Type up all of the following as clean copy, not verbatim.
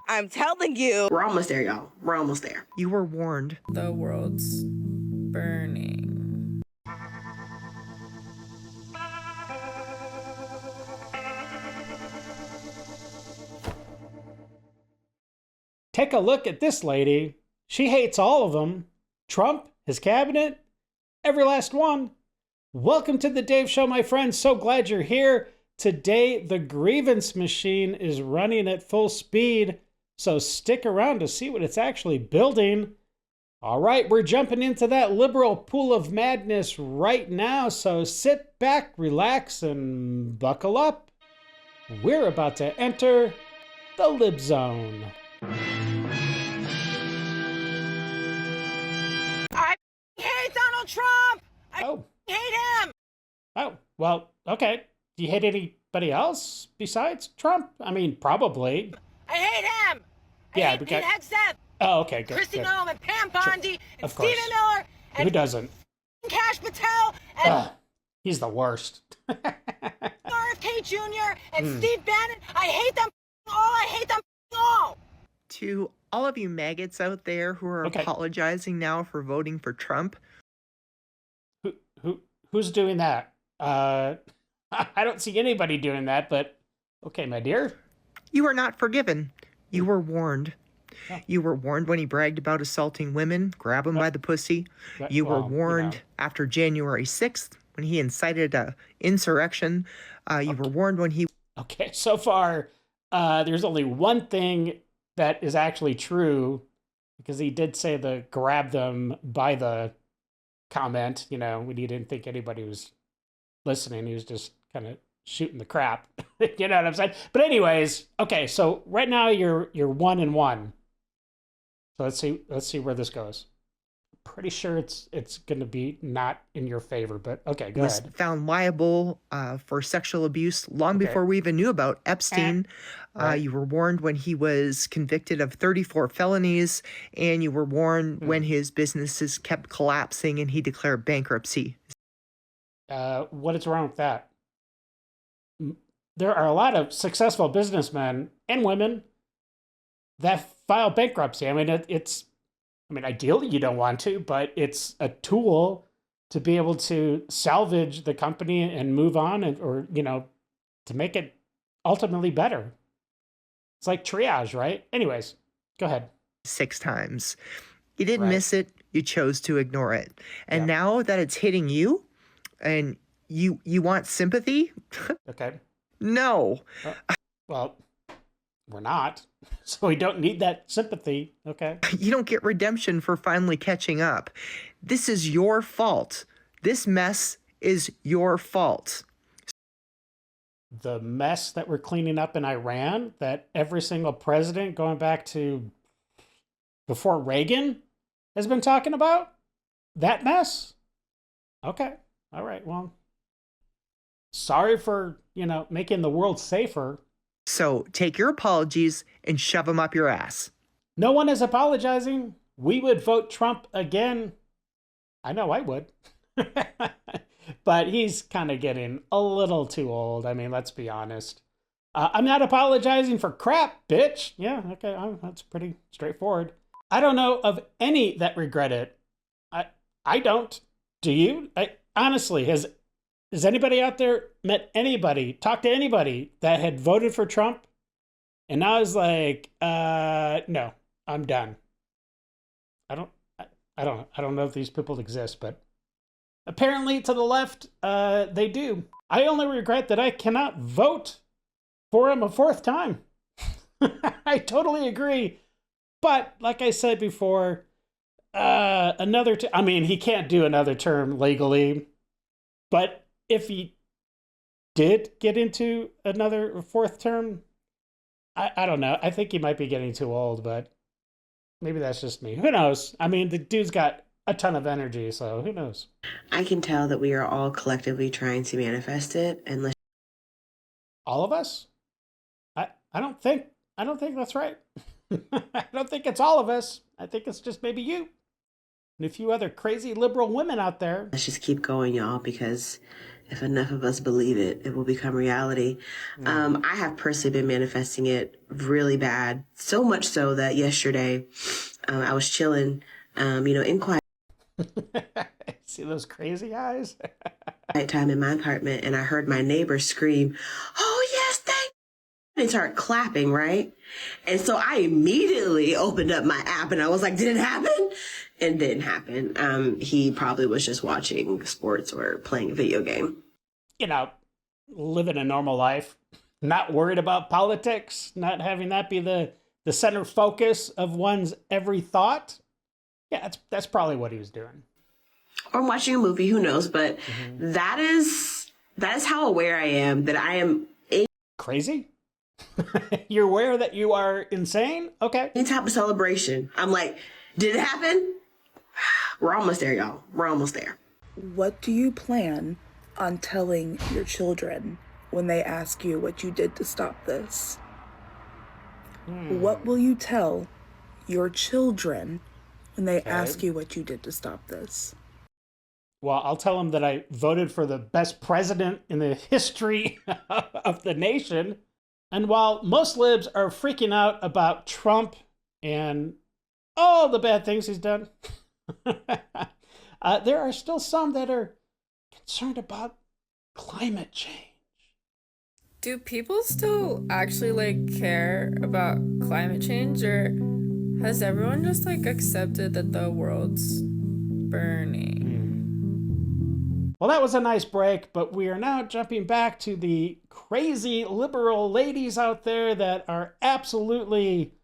I'm telling you. We're almost there, y'all. We're almost there. You were warned. The world's burning. Take a look at this lady. She hates all of them. Trump, his cabinet, every last one. Welcome to the Dave Show, my friends. So glad you're here. Today, the grievance machine is running at full speed, so stick around to see what it's actually building. All right, we're jumping into that liberal pool of madness right now, so sit back, relax, and buckle up. We're about to enter the Lib Zone. I hate Donald Trump! I hate him! Oh, well, okay. Do you hate anybody else besides Trump? I mean, probably. I hate him! I hate Pete Hegseth! Oh, okay, good. Christy Nolan, Pam Bondi, and Of course. Stephen Miller, and who doesn't? Cash Patel, and He's the worst. RFK Jr., and Steve Bannon. I hate them all! I hate them all! To all of you maggots out there who are apologizing now for voting for Trump. Who's doing that? I don't see anybody doing that, but okay, my dear. You are not forgiven. You were warned. You were warned when he bragged about assaulting women, grab him by the pussy. You were warned after January 6th when he incited an insurrection. You were warned when he... Okay, so far, there's only one thing that is actually true, because he did say the grab them by the comment, you know, when he didn't think anybody was listening. He was just kind of shooting the crap. You know what I'm saying? But anyways, okay, so right now you're 1-1. So let's see where this goes. Pretty sure it's going to be not in your favor, but okay, go ahead. Found liable for sexual abuse long before we even knew about Epstein. You were warned when he was convicted of 34 felonies, and you were warned when his businesses kept collapsing and he declared bankruptcy. What is wrong with that? There are a lot of successful businessmen and women that file bankruptcy. I mean, ideally you don't want to, but it's a tool to be able to salvage the company and move on, or, you know, to make it ultimately better. It's like triage, right? Anyways, go ahead. 6 times. You didn't miss it. You chose to ignore it. And now that it's hitting you and you want sympathy? Okay. No. Well, we're not. So we don't need that sympathy. Okay. You don't get redemption for finally catching up. This is your fault. This mess is your fault. The mess that we're cleaning up in Iran, that every single president going back to before Reagan has been talking about, that mess? Okay. All right. Well, sorry for, you know, making the world safer. So take your apologies and shove them up your ass. No one is apologizing. We would vote Trump again. I know I would. But he's kind of getting a little too old. I mean, let's be honest. I'm not apologizing for crap, bitch. Yeah, okay, that's pretty straightforward. I don't know of any that regret it. I don't. Do you? Honestly, has anybody out there met anybody, talked to anybody that had voted for Trump and now is like, no, I'm done? I don't know if these people exist, but apparently to the left, they do. I only regret that I cannot vote for him a 4th time. I totally agree. But like I said before, I mean, he can't do another term legally, but if he did get into another 4th term, I don't know. I think he might be getting too old, but maybe that's just me. Who knows? I mean, the dude's got a ton of energy, so who knows? I can tell that we are all collectively trying to manifest it, and all of us? I don't think that's right. I don't think it's all of us. I think it's just maybe you and a few other crazy liberal women out there. Let's just keep going, y'all, because If enough of us believe it, it will become reality. I have personally been manifesting it really bad. So much so that yesterday I was chilling, in quiet See those crazy eyes? time in my apartment, and I heard my neighbor scream, "Oh, yes, thank you," and start clapping, right? And so I immediately opened up my app and I was like, did it happen? It didn't happen. He probably was just watching sports or playing a video game. Living a normal life, not worried about politics, not having that be the center focus of one's every thought. Yeah, that's probably what he was doing. Or I'm watching a movie, who knows? But that is how aware I am that I am Crazy? You're aware that you are insane? Okay. any type of celebration. I'm like, did it happen? We're almost there, y'all. We're almost there. What do you plan on telling your children when they ask you what you did to stop this? What will you tell your children when they ask you what you did to stop this? Well, I'll tell them that I voted for the best president in the history of the nation. And while most libs are freaking out about Trump and all the bad things he's done, there are still some that are concerned about climate change. Do people still actually care about climate change, or has everyone just accepted that the world's burning? Well, that was a nice break, but we are now jumping back to the crazy liberal ladies out there that are absolutely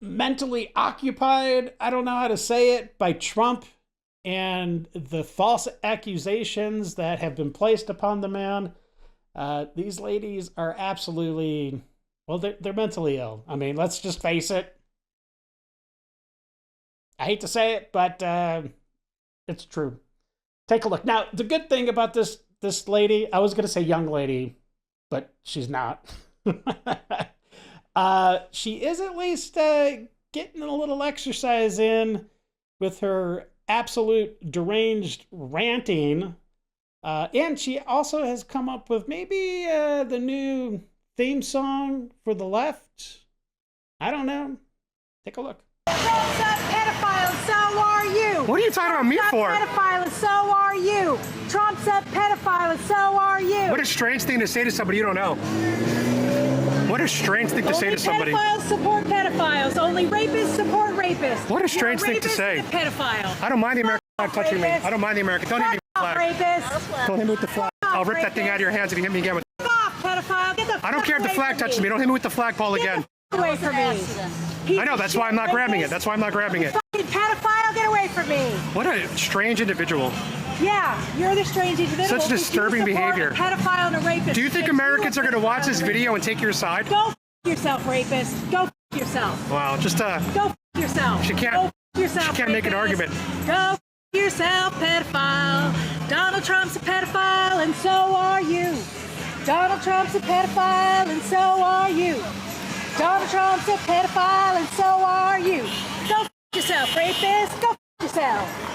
mentally occupied, I don't know how to say it, by Trump and the false accusations that have been placed upon the man. These ladies are absolutely, well, they're mentally ill. I mean, let's just face it. I hate to say it, but it's true. Take a look. Now, the good thing about this lady, I was going to say young lady, but she's not. She is at least getting a little exercise in with her absolute deranged ranting. And she also has come up with maybe the new theme song for the left. I don't know. Take a look. Trump's a pedophile, and so are you. What are you talking about me for? Trump's a pedophile, and so are you. Trump's a pedophile, and so are you. What a strange thing to say to somebody you don't know. What a strange thing to say to somebody. Only pedophiles support pedophiles. Only rapists support rapists. What a strange thing to say. You're a rapist and a pedophile. I don't mind the American flag touching me. I don't mind the American. Don't hit me with the flag. Rapist. Don't hit me with the flag. I'll rip that thing out of your hands if you hit me again with. Get off, pedophile. Get the I don't care if the flag touches me. Don't hit me with the flagpole again. Get away from me. I know. That's why I'm not grabbing it. That's why I'm not grabbing it. Fucking pedophile, get away from me. What a strange individual. Yeah, you're the strange individual. Such disturbing behavior. A pedophile and a rapist. Do you think Americans are going to watch this video and take your side? Go f yourself, rapist. Go f yourself. Wow, just Go f yourself. She can't. Go f yourself. She can't make an rapist. argument. Go f yourself, pedophile. Donald Trump's a pedophile, and so are you. Donald Trump's a pedophile, and so are you. Donald Trump's a pedophile, and so are you. Go f yourself, rapist. Go f yourself.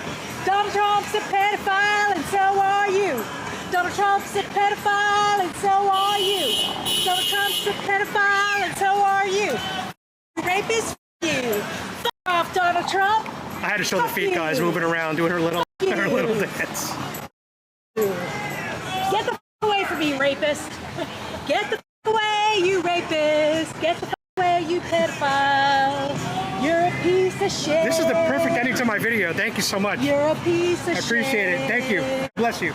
Donald Trump's a pedophile, and so are you. Donald Trump's a pedophile, and so are you. Donald Trump's a pedophile, and so are you. Rapist, f you. F off, Donald Trump. I had to show the feet guys moving around, doing her little dance. Get the f away from me, rapist. Get the f away, you rapist. Get the f away, you pedophile. You're a piece of shit. This is the perfect ending to my video. Thank you so much. You're a piece of shit. I appreciate it. Thank you. Bless you.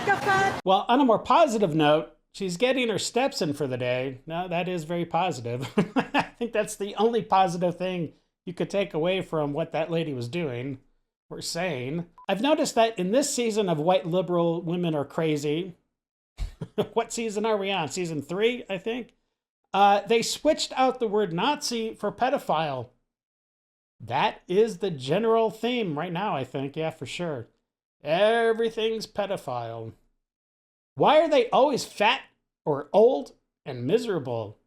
Well, on a more positive note, she's getting her steps in for the day. Now, that is very positive. I think that's the only positive thing you could take away from what that lady was doing or saying. I've noticed that in this season of White Liberal Women Are Crazy, what season are we on? Season 3, I think? They switched out the word Nazi for pedophile. That is the general theme right now, I think. Yeah, for sure. Everything's pedophile. Why are they always fat or old and miserable?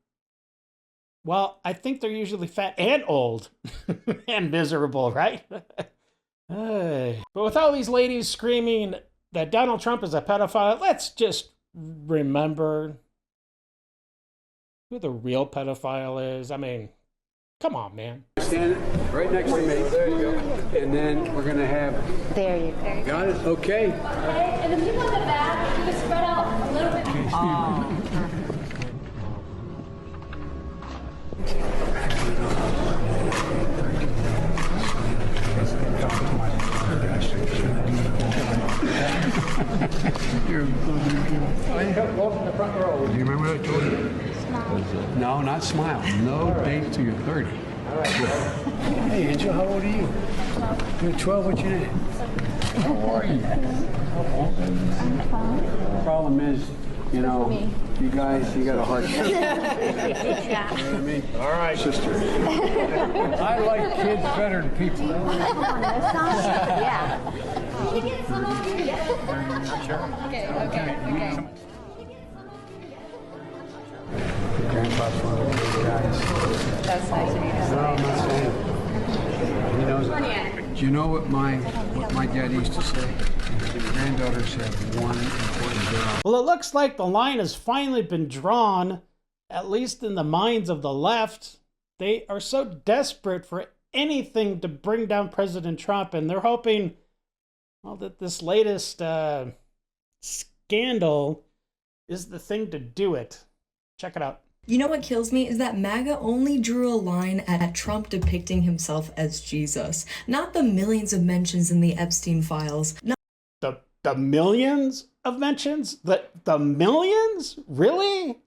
Well, I think they're usually fat and old and miserable, right? But with all these ladies screaming, that Donald Trump is a pedophile, let's just remember who the real pedophile is. I mean, come on, man. Stand right next to me. There you go. And then we're going to have... There you go. Got it? Okay. And the people in the back, you just spread out a little bit. Welcome to the front row. Do you remember what I told you? Smile. No, not smile. No date till you're 30. All right. Hey, Angel, how old are you? 12. You're 12. What's your name? How are you? I'm fine. The problem is, you know, you guys, you got a hard time. Yeah. You know what I mean? All right, sister. I like kids better than people. Yeah. Can you get some of you? Okay. Grandpa's one of those guys. That's nice of you. No, I'm not saying. He knows it. Do you know what my dad used to say? His granddaughters have one important job. Well, it looks like the line has finally been drawn, at least in the minds of the left. They are so desperate for anything to bring down President Trump, and they're hoping, well, that this latest scandal is the thing to do it. Check it out. You know what kills me is that MAGA only drew a line at Trump depicting himself as Jesus, not the millions of mentions in the Epstein files. The millions of mentions? The millions? Really?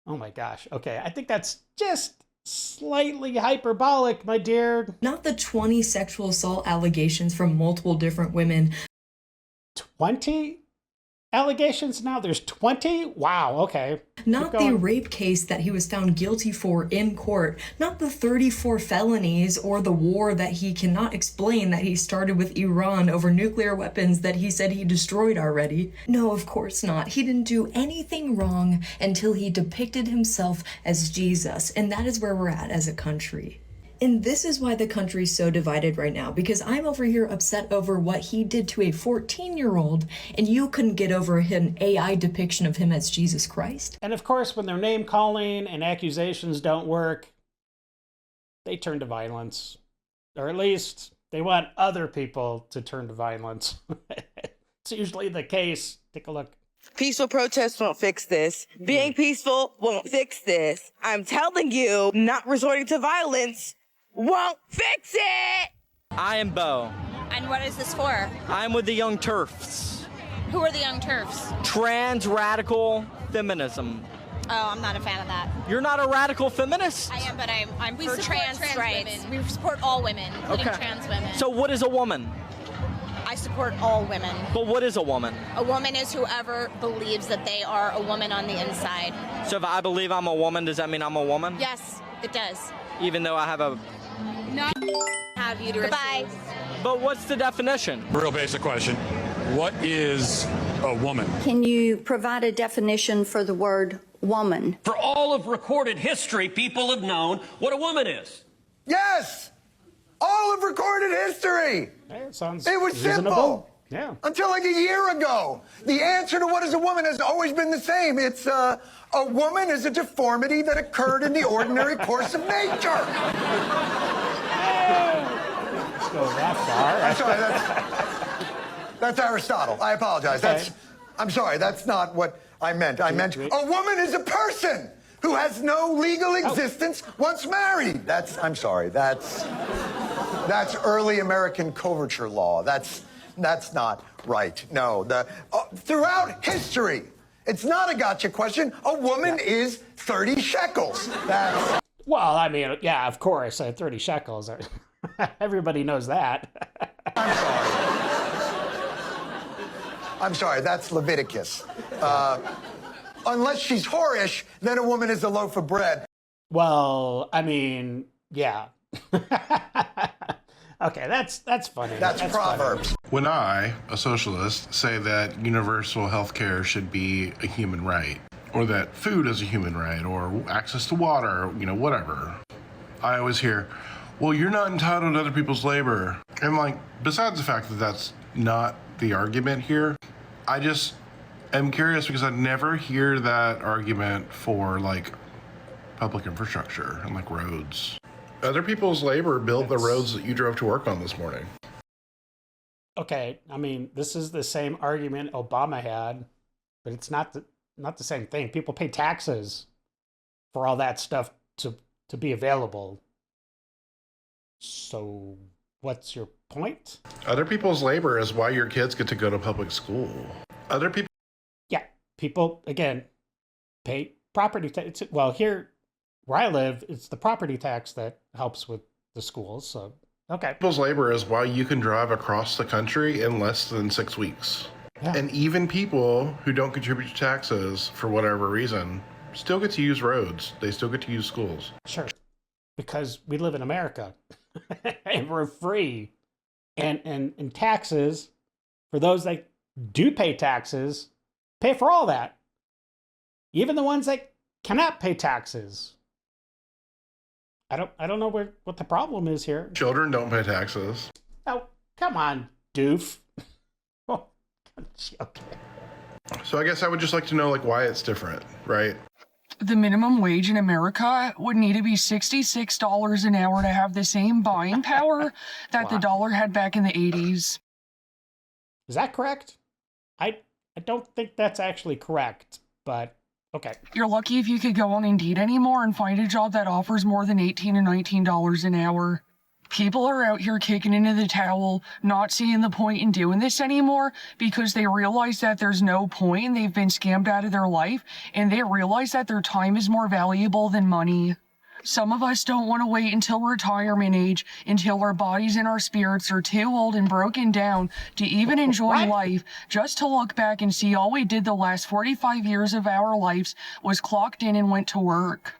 Oh my gosh. Okay, I think that's just slightly hyperbolic, my dear. Not the 20 sexual assault allegations from multiple different women. 20 allegations now? There's 20? Wow, okay. Not the rape case that he was found guilty for in court. Not the 34 felonies or the war that he cannot explain that he started with Iran over nuclear weapons that he said he destroyed already. No, of course not. He didn't do anything wrong until he depicted himself as Jesus. And that is where we're at as a country. And this is why the country's so divided right now, because I'm over here upset over what he did to a 14-year-old, and you couldn't get over an AI depiction of him as Jesus Christ. And of course, when their name calling and accusations don't work, they turn to violence. Or at least they want other people to turn to violence. It's usually the case. Take a look. Peaceful protests won't fix this. Being peaceful won't fix this. I'm telling you, not resorting to violence won't fix it! I am Bo. And what is this for? I'm with the Young Turfs. Who are the Young Turfs? Trans radical feminism. Oh, I'm not a fan of that. You're not a radical feminist? I am, but I'm for trans rights. Women. We support all women, including trans women. So what is a woman? I support all women. But what is a woman? A woman is whoever believes that they are a woman on the inside. So if I believe I'm a woman, does that mean I'm a woman? Yes, it does. Even though I have a... No. Have uteruses. Goodbye. But what's the definition? Real basic question. What is a woman? Can you provide a definition for the word woman? For all of recorded history, people have known what a woman is. Yes! All of recorded history! It sounds It was reasonable. simple. Yeah. Until like a year ago. The answer to what is a woman has always been the same. It's, a woman is a deformity that occurred in the ordinary course of nature. Let's go that far. I'm sorry, that's Aristotle. I apologize. Okay. I'm sorry, that's not what I meant. I meant a woman is a person who has no legal existence once married. I'm sorry, that's early American coverture law. That's not right. No, throughout history, it's not a gotcha question. A woman is 30 shekels. Well, I mean, yeah, of course, 30 shekels. Everybody knows that. I'm sorry, that's Leviticus. Unless she's whorish, then a woman is a loaf of bread. Well, I mean, yeah. Okay, that's funny. That's Proverbs. Funny. When I, a socialist, say that universal health care should be a human right, or that food is a human right, or access to water, whatever, I always hear, well, you're not entitled to other people's labor. And besides the fact that that's not the argument here, I just am curious because I never hear that argument for like public infrastructure and like roads. Other people's labor built the roads that you drove to work on this morning. Okay, I mean, this is the same argument Obama had, but it's not the same thing. People pay taxes for all that stuff to be available. So what's your point? Other people's labor is why your kids get to go to public school. Other people. Yeah, people, again, pay property tax. Well, here where I live, it's the property tax that helps with the schools. So, okay. People's labor is why you can drive across the country in less than 6 weeks. Yeah. And even people who don't contribute to taxes for whatever reason still get to use roads. They still get to use schools. Sure. Because we live in America and we're free. And taxes, for those that do pay taxes, pay for all that. Even the ones that cannot pay taxes. I don't know what the problem is here. Children don't pay taxes. Oh, come on, doof. Okay. So I guess I would just like to know like why it's different, right? The minimum wage in America would need to be $66 an hour to have the same buying power that the dollar had back in the 80s. Is that correct? I don't think that's actually correct, but okay. You're lucky if you could go on Indeed anymore and find a job that offers more than $18 or $19 an hour. People are out here kicking into the towel, not seeing the point in doing this anymore because they realize that there's no point and they've been scammed out of their life, and they realize that their time is more valuable than money. Some of us don't want to wait until retirement age, until our bodies and our spirits are too old and broken down to even enjoy life, just to look back and see all we did the last 45 years of our lives was clocked in and went to work.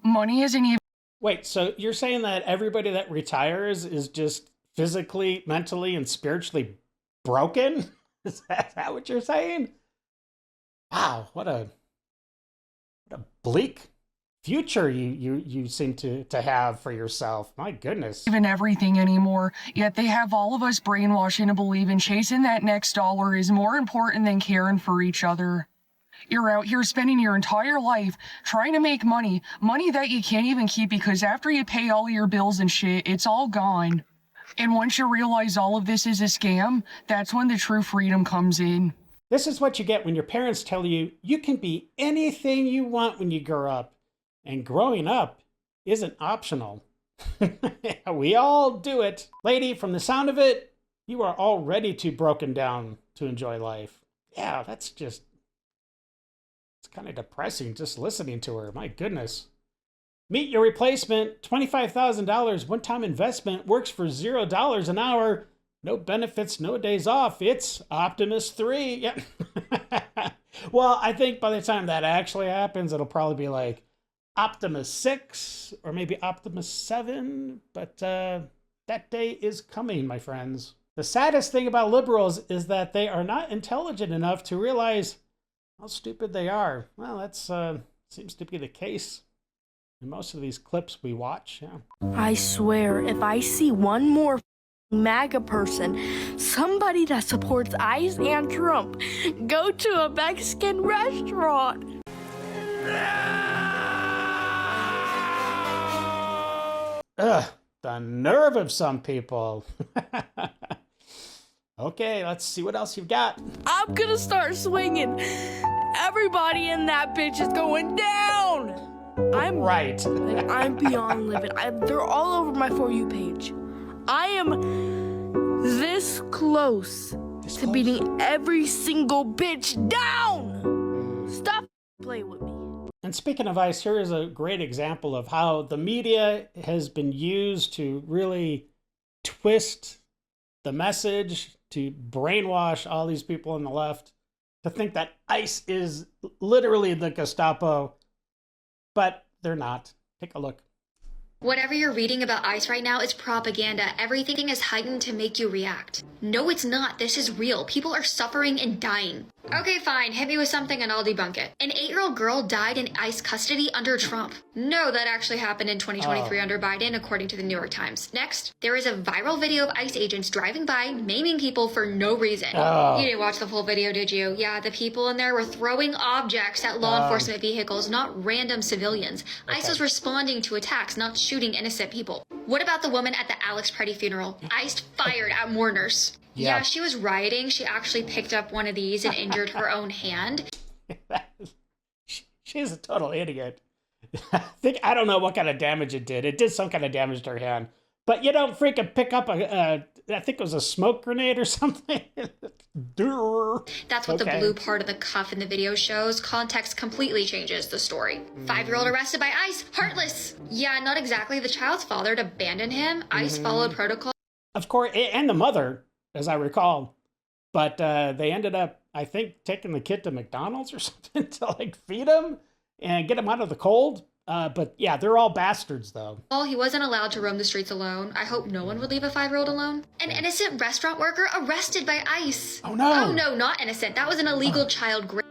Money isn't even... Wait, so you're saying that everybody that retires is just physically, mentally, and spiritually broken? Is that what you're saying? Wow, what a bleak future you seem to have for yourself. My goodness. Even everything anymore, yet they have all of us brainwashing to believe in chasing that next dollar is more important than caring for each other. You're out here spending your entire life trying to make money that you can't even keep because after you pay all your bills and shit, it's all gone. And once you realize all of this is a scam, that's when the true freedom comes in. This is what you get when your parents tell you you can be anything you want when you grow up. And growing up isn't optional. We all do it. Lady, from the sound of it, you are already too broken down to enjoy life. Yeah, it's kind of depressing just listening to her. My goodness. Meet your replacement, $25,000 one-time investment, works for $0 an hour, no benefits, no days off. It's Optimus 3. Yeah. Well, I think by the time that actually happens, it'll probably be like Optimus 6 or maybe Optimus 7, but that day is coming, my friends. The saddest thing about liberals is that they are not intelligent enough to realize how stupid they are. Well, that seems to be the case in most of these clips we watch. Yeah. I swear, if I see one more MAGA person, somebody that supports ICE and Trump, go to a Mexican restaurant. Ugh, the nerve of some people. Okay, let's see what else you've got. I'm gonna start swinging. Everybody in that bitch is going down. I'm right. I'm beyond living. They're all over my For You page. I am this close to beating every single bitch down. Stop playing with me. And speaking of ICE, here is a great example of how the media has been used to really twist the message, to brainwash all these people on the left to think that ICE is literally the Gestapo, but they're not. Take a look. Whatever you're reading about ICE right now is propaganda. Everything is heightened to make you react. No, it's not. This is real. People are suffering and dying. Okay, fine. Hit me with something and I'll debunk it. An 8-year-old girl died in ICE custody under Trump. No, that actually happened in 2023 under Biden, according to the New York Times. Next, there is a viral video of ICE agents driving by, maiming people for no reason. You didn't watch the full video, did you? Yeah, the people in there were throwing objects at law enforcement vehicles, not random civilians. ICE was responding to attacks, not shooting innocent people. What about the woman at the Alex Preddy funeral? ICE fired at mourners. Yeah, she was rioting. She actually picked up one of these and injured her own hand. She's a total idiot. I don't know what kind of damage it did. It did some kind of damage to her hand. But you don't freaking pick up I think it was a smoke grenade or something. That's what the blue part of the cuff in the video shows. Context completely changes the story. 5-year-old arrested by ICE, heartless. Yeah, not exactly the child's father to abandon him. ICE followed protocol. Of course, and the mother, as I recall. But they ended up, I think, taking the kid to McDonald's or something to like feed him and get him out of the cold. But yeah, they're all bastards though. He wasn't allowed to roam the streets alone. I hope no one would leave a 5-year-old alone. An innocent restaurant worker arrested by ICE. Oh no. Oh no, not innocent. That was an illegal child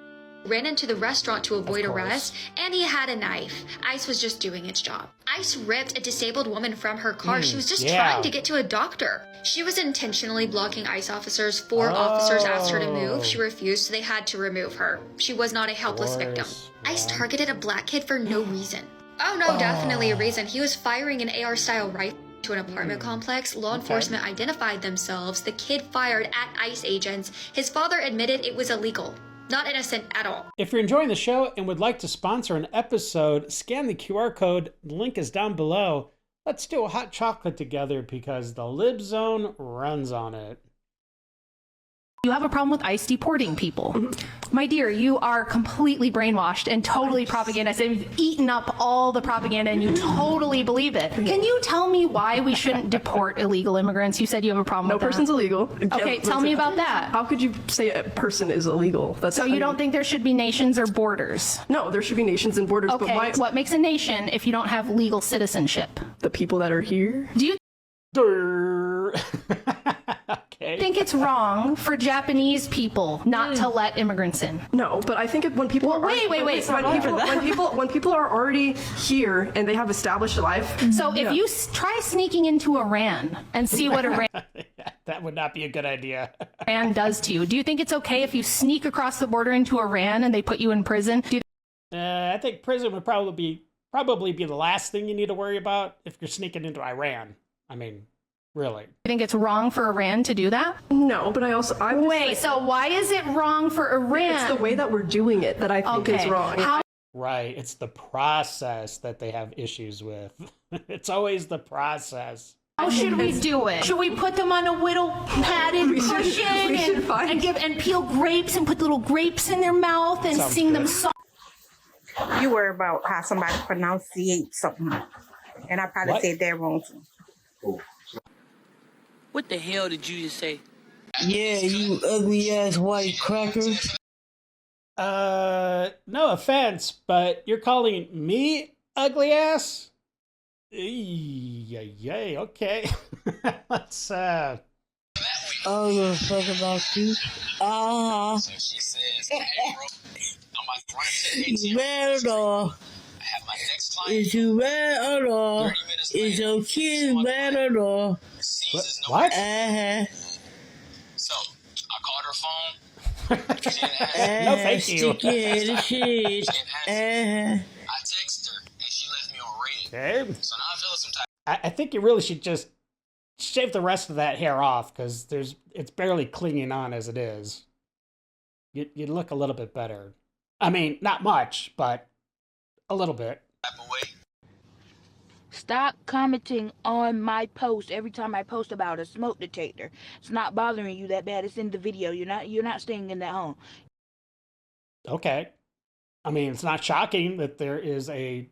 ran into the restaurant to avoid arrest, and he had a knife. ICE was just doing its job. ICE ripped a disabled woman from her car. She was just trying to get to a doctor. She was intentionally blocking ICE officers. 4 officers asked her to move. She refused, so they had to remove her. She was not a helpless victim. ICE targeted a black kid for no reason. Oh no, definitely a reason. He was firing an AR-style rifle to an apartment complex. Law enforcement identified themselves. The kid fired at ICE agents. His father admitted it was illegal. Not innocent at all. If you're enjoying the show and would like to sponsor an episode, scan the QR code. The link is down below. Let's do a hot chocolate together because the Lib Zone runs on it. You have a problem with ICE deporting people. My dear, you are completely brainwashed and totally propagandist, and you've eaten up all the propaganda and you totally believe it. Can you tell me why we shouldn't deport illegal immigrants? You said you have a problem with that. No person's illegal. Okay, tell me about that. How could you say a person is illegal? So you don't think there should be nations or borders? No, there should be nations and borders. Okay, but why? What makes a nation if you don't have legal citizenship? The people that are here. Do you think it's wrong for Japanese people not to let immigrants in? No, but I think when people when people are already here and they have established a life. So if you try sneaking into Iran and see what Iran that would not be a good idea. Iran does to you, do you think it's okay if you sneak across the border into Iran and they put you in prison? I think prison would probably be the last thing you need to worry about if you're sneaking into Iran. I mean, really. You think it's wrong for Iran to do that? No, but so why is it wrong for Iran? It's the way that we're doing it that I think is wrong. Right, it's the process that they have issues with. It's always the process. How should we do it? Should we put them on a little padded cushion and peel grapes and put little grapes in their mouth and sing them songs? You worry about how somebody pronunciate something, and I probably said that wrong too. What the hell did you just say? Yeah, you ugly ass white cracker. No offense, but you're calling me ugly ass? Yay, okay. Let's I don't give a fuck about you. So she says, hey, bro, you mad or not? Is you mad or not? Is your kid mad or not? What? So I called her phone. No, thank you. I texted her and she left me on read. Okay. So now I feel some type. I think you really should just shave the rest of that hair off because it's barely clinging on as it is. You'd look a little bit better. I mean, not much, but a little bit. Stop commenting on my post every time I post about a smoke detector. It's not bothering you that bad. It's in the video. You're not staying in that home. Okay. I mean, it's not shocking that there is a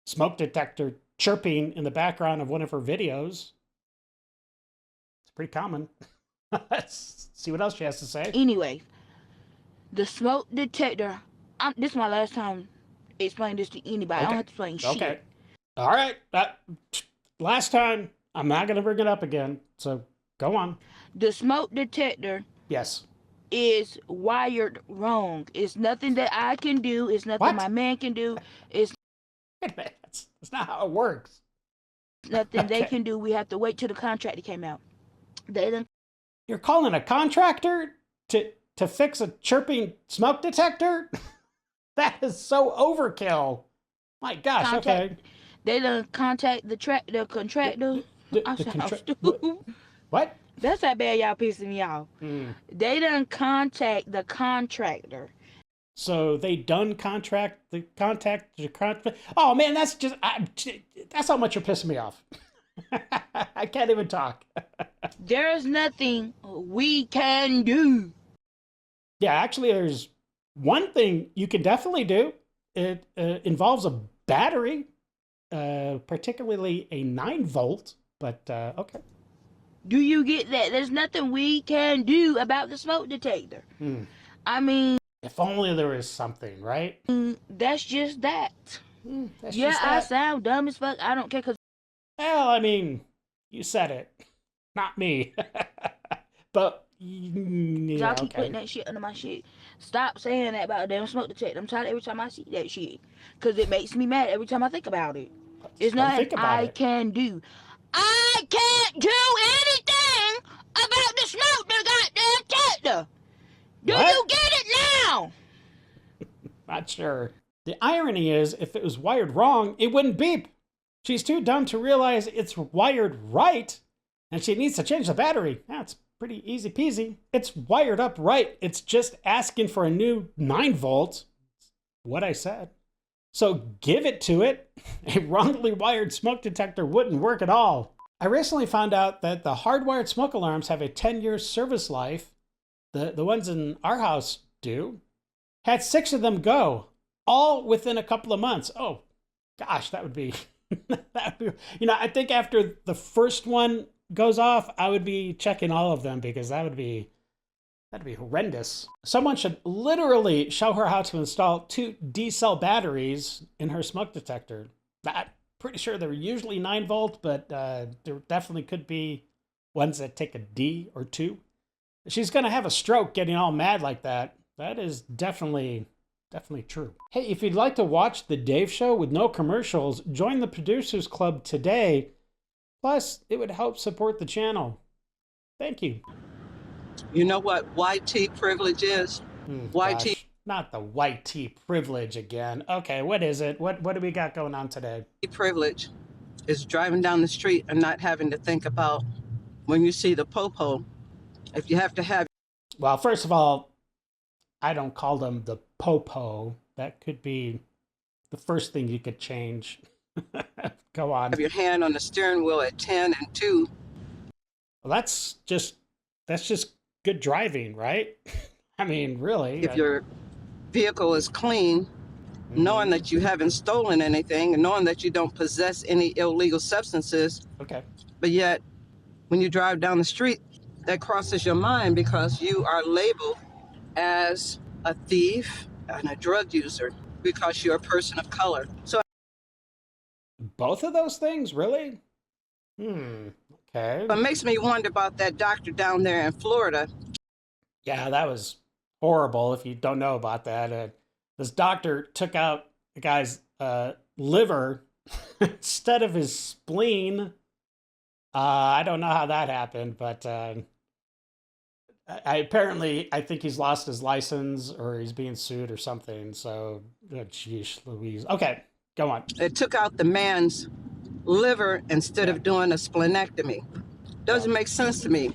smoke detector chirping in the background of one of her videos. It's pretty common. Let's see what else she has to say. Anyway, the smoke detector. This is my last time explaining this to anybody. I don't have to explain shit. Okay. All right. Last time, I'm not going to bring it up again. So go on. The smoke detector. Yes. is wired wrong. It's nothing that I can do. It's nothing my man can do. It's Wait a minute. That's not how it works. nothing they can do. We have to wait till the contract came out. They done. You're calling a contractor to fix a chirping smoke detector? That is so overkill. My gosh, okay. They done contact the contractor. What? That's how bad y'all pissing me off. They done contact the contractor. So they done contact the contract. Oh man, that's how much you're pissing me off. I can't even talk. There's nothing we can do. Yeah, actually, there's one thing you can definitely do. It involves a battery, particularly a 9-volt, but okay. Do you get that? There's nothing we can do about the smoke detector. I mean... If only there was something, right? That's just that. That's yeah, just I that. sound dumb as fuck. I don't care because... Well, I mean, you said it. Not me. But... Y'all keep putting that shit under my shit. Stop saying that about a damn smoke detector. I'm tired every time I see that shit. Because it makes me mad every time I think about it. It's nothing I can do. I can't do anything about the smoke goddamn detector. Do you get it now? Not sure. The irony is, if it was wired wrong, it wouldn't beep. She's too dumb to realize it's wired right, and she needs to change the battery. That's pretty easy peasy. It's wired up right. It's just asking for a new 9-volt. What I said. So give it to it. A wrongly wired smoke detector wouldn't work at all. I recently found out that the hardwired smoke alarms have a 10-year service life. The ones in our house do. Had 6 of them go, all within a couple of months. Oh, gosh, that would be, I think after the first one goes off, I would be checking all of them because that'd be horrendous. Someone should literally show her how to install 2 D-cell batteries in her smoke detector. I'm pretty sure they're usually 9-volt, but there definitely could be ones that take a D or 2. She's gonna have a stroke getting all mad like that. That is definitely true. Hey, if you'd like to watch The Dave Show with no commercials, join the Producers Club today. Plus, it would help support the channel. Thank you. You know what white tea privilege is? White tea. Not the white tea privilege again. Okay, what is it? What do we got going on today? Privilege is driving down the street and not having to think about when you see the popo. If you have to have... Well, first of all, I don't call them the popo. That could be the first thing you could change. Go on. Have your hand on the steering wheel at 10 and 2. Well, that's just good driving, right? I mean, really. If your vehicle is clean, knowing that you haven't stolen anything, and knowing that you don't possess any illegal substances. Okay. But yet, when you drive down the street, that crosses your mind because you are labeled as a thief and a drug user because you're a person of color. So both of those things, really? Okay. It makes me wonder about that doctor down there in Florida. Yeah, that was horrible. If you don't know about that, this doctor took out the guy's liver instead of his spleen. I don't know how that happened, but I think he's lost his license or he's being sued or something. So, geez, Louise. Okay, go on. It took out the man's liver instead of doing a splenectomy. Doesn't make sense to me.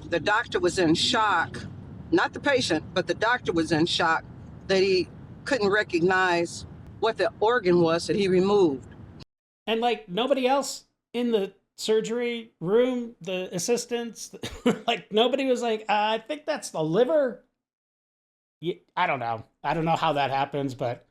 The doctor was in shock, not the patient, but the doctor was in shock that he couldn't recognize what the organ was that he removed. And like nobody else in the surgery room, the assistants, like nobody was like, I think that's the liver. Yeah, I don't know how that happens, but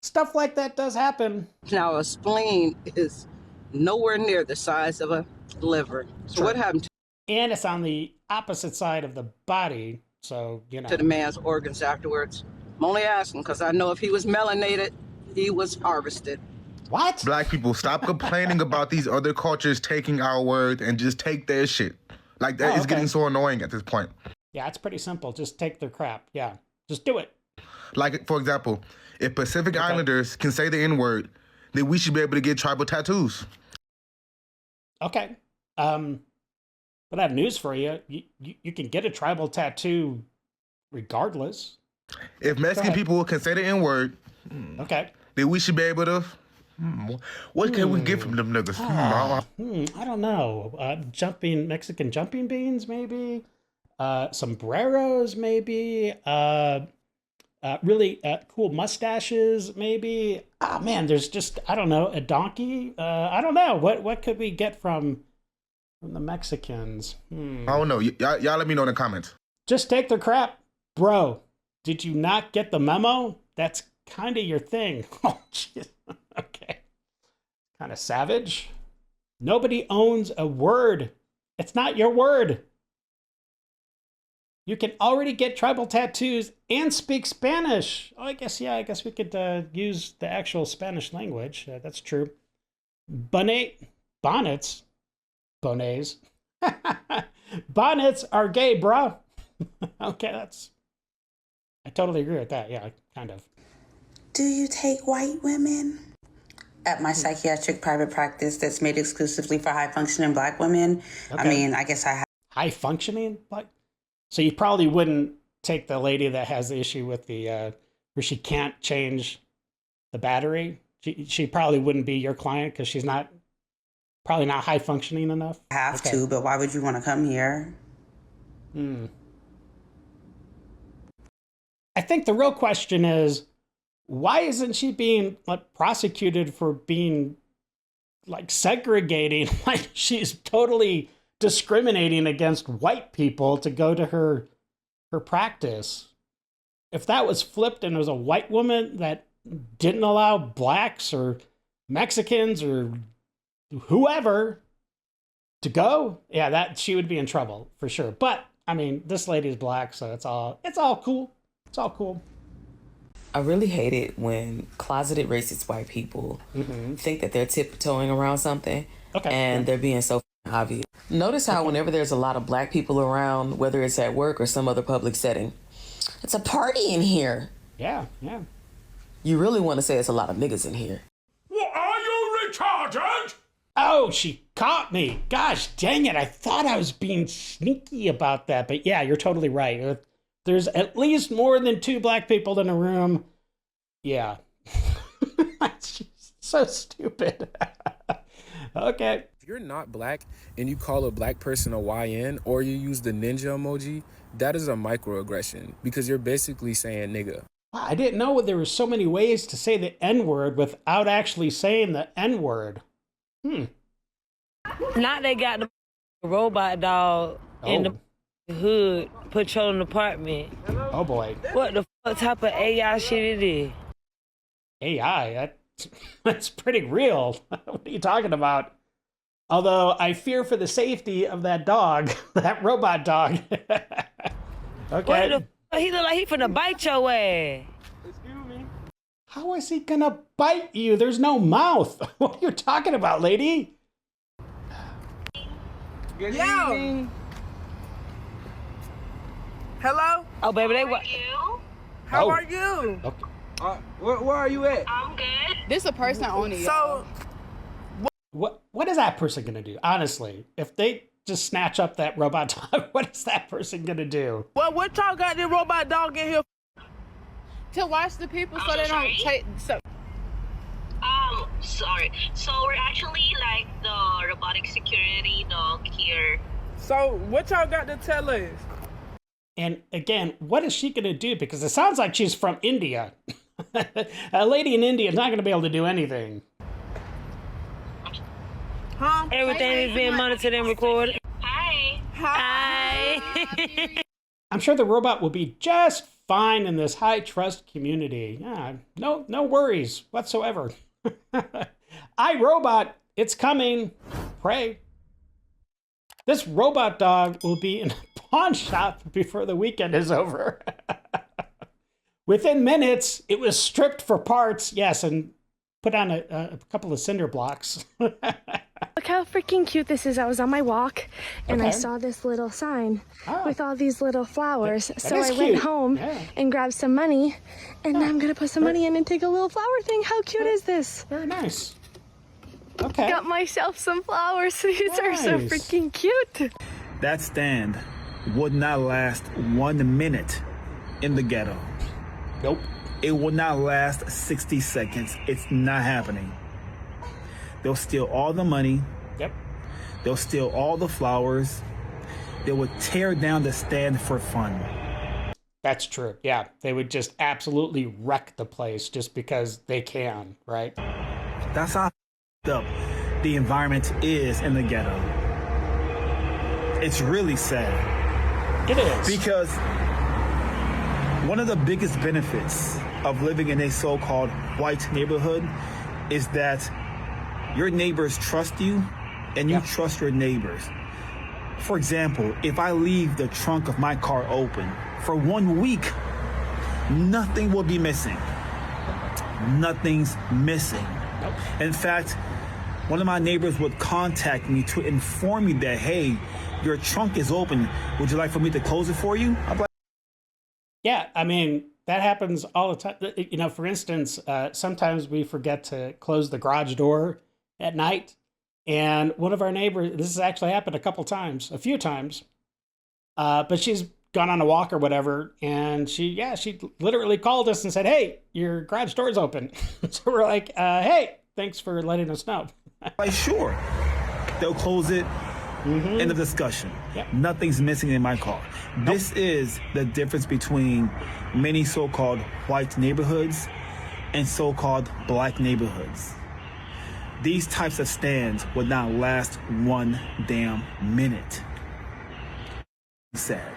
stuff like that does happen. Now a spleen is nowhere near the size of a liver. So Sure. what happened And it's on the opposite side of the body, so to the man's organs afterwards? I'm only asking because I know if he was melanated, he was harvested. What? Black people, stop complaining about these other cultures taking our words and just take their shit. Like that is getting so annoying at this point. Yeah, it's pretty simple. Just take their crap. Yeah, just do it. Like, for example, if Pacific Islanders can say the N-word, then we should be able to get tribal tattoos. Okay. But I have news for you. You can get a tribal tattoo regardless. If Mexican people can say the N-word, okay, then we should be able to. What can we get from them niggas? I don't know. Mexican jumping beans, maybe. Sombreros, maybe. Really cool mustaches, maybe. Ah, man, there's just, I don't know, a donkey. I don't know. What could we get from the Mexicans? I don't know. Y'all let me know in the comments. Just take their crap, bro. Did you not get the memo? That's kind of your thing. Oh, jeez. Okay. Kind of savage. Nobody owns a word. It's not your word. You can already get tribal tattoos and speak Spanish. Oh, I guess we could use the actual Spanish language. That's true. Bonnets. Bonnets are gay, bro. Okay, I totally agree with that. Yeah, kind of. Do you take white women? At my psychiatric private practice that's made exclusively for high-functioning Black women, Okay. I mean, I guess I have... High-functioning Black? So you probably wouldn't take the lady that has the issue with the, where she can't change the battery? She probably wouldn't be your client because she's probably not high-functioning enough? I have to, but why would you want to come here? I think the real question is, why isn't she being prosecuted for being segregating? Like she's totally discriminating against white people to go to her practice. If that was flipped and it was a white woman that didn't allow Blacks or Mexicans or whoever to go, yeah, that she would be in trouble for sure. But I mean, this lady's Black, so it's all cool. It's all cool. I really hate it when closeted racist white people think that they're tiptoeing around something and they're being so obvious. Notice how whenever there's a lot of Black people around, whether it's at work or some other public setting, it's a party in here. Yeah. You really want to say it's a lot of niggas in here. What, are you retarded? Oh, she caught me. Gosh dang it. I thought I was being sneaky about that. But yeah, you're totally right. There's at least more than 2 Black people in a room. Yeah. That's just so stupid. Okay. If you're not Black and you call a Black person a YN or you use the ninja emoji, that is a microaggression because you're basically saying nigga. Wow, I didn't know there were so many ways to say the N-word without actually saying the N-word. Now they got the robot dog in the hood patrolling the apartment. Oh boy. What the fuck type of AI shit it is? AI? That's pretty real. What are you talking about? Although I fear for the safety of that dog, that robot dog. Okay. What the fuck? He look like he finna bite your ass. Excuse me. How is he gonna bite you? There's no mouth. What are you talking about, lady? Good evening. Hello? Oh, baby, they what? How are you? Okay. Where are you at? I'm good. This a person on it. So, What is that person gonna do? Honestly, if they just snatch up that robot dog, what is that person gonna do? well, what y'all got this robot dog in here? To watch the people so they don't take. Sorry. So we're actually like the robotic security dog here. So, what y'all got to tell us? And again, what is she gonna do? Because it sounds like she's from India. A lady in India is not gonna be able to do anything. Huh? Everything is being monitored and recorded. Hi. I'm sure the robot will be just fine in this high trust community. Yeah, no worries whatsoever. iRobot, it's coming. Pray. This robot dog will be in a pawn shop before the weekend is over. Within minutes, it was stripped for parts, yes, and put on a couple of cinder blocks. Look how freaking cute this is. I was on my walk and I Okay. saw this little sign with all these little flowers. So is I went cute. home and grabbed some money, and now I'm gonna put some money in and take a little flower thing. How cute is this? Very nice. Okay. Got myself some flowers. These are so Nice. freaking cute. That stand would not last 1 minute in the ghetto. Nope. It will not last 60 seconds. It's not happening. They'll steal all the money. Yep. They'll steal all the flowers. They would tear down the stand for fun. That's true. Yeah. They would just absolutely wreck the place just because they can, right? That's how f***ed up the environment is in the ghetto. It's really sad. It is. Because one of the biggest benefits of living in a so-called white neighborhood is that your neighbors trust you and you trust your neighbors. For example, if I leave the trunk of my car open for 1 week, nothing will be missing. Nothing's missing. In fact, one of my neighbors would contact me to inform me that, hey, your trunk is open. Would you like for me to close it for you? I'm like, Yeah, I mean, that happens all the time. You know, for instance, sometimes we forget to close the garage door at night. And one of our neighbors, this has actually happened a few times, but she's gone on a walk or whatever. And she literally called us and said, hey, your garage door's open. So we're like, hey, thanks for letting us know. like, sure. They'll close it. End of discussion. Nothing's missing in my car. This is the difference between many so-called white neighborhoods and so-called black neighborhoods. These types of stands would not last 1 damn minute. Sad.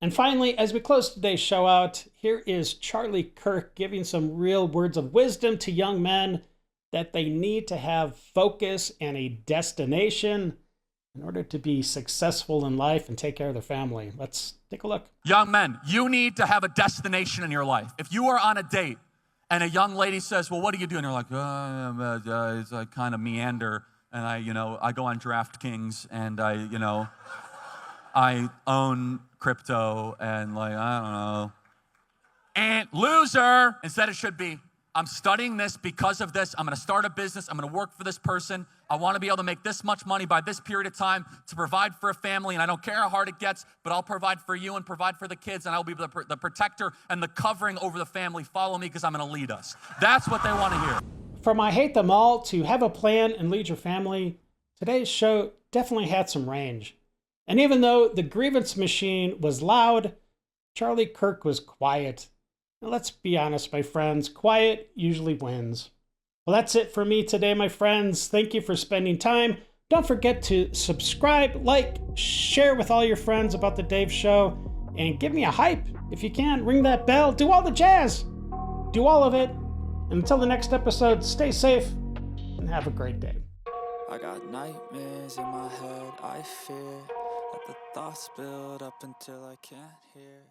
And finally, as we close today's show out, here is Charlie Kirk giving some real words of wisdom to young men that they need to have focus and a destination in order to be successful in life and take care of their family. Let's take a look. Young men, you need to have a destination in your life. If you are on a date and a young lady says, well, what do you do? And you're like, it's I kind of meander, and I go on DraftKings, and I own crypto, and I don't know. And loser, instead it should be, I'm studying this because of this. I'm going to start a business. I'm going to work for this person. I want to be able to make this much money by this period of time to provide for a family, and I don't care how hard it gets, but I'll provide for you and provide for the kids, and I'll be the protector and the covering over the family. Follow me because I'm going to lead us. That's what they want to hear. From I hate them all to have a plan and lead your family, today's show definitely had some range. And even though the grievance machine was loud, Charlie Kirk was quiet. Now, let's be honest, my friends, quiet usually wins. Well, that's it for me today, my friends. Thank you for spending time. Don't forget to subscribe, like, share with all your friends about the Dave Show, and give me a hype if you can. Ring that bell. Do all the jazz. Do all of it. And until the next episode, stay safe and have a great day. I got nightmares in my head, I fear. Let the thoughts build up until I can't hear.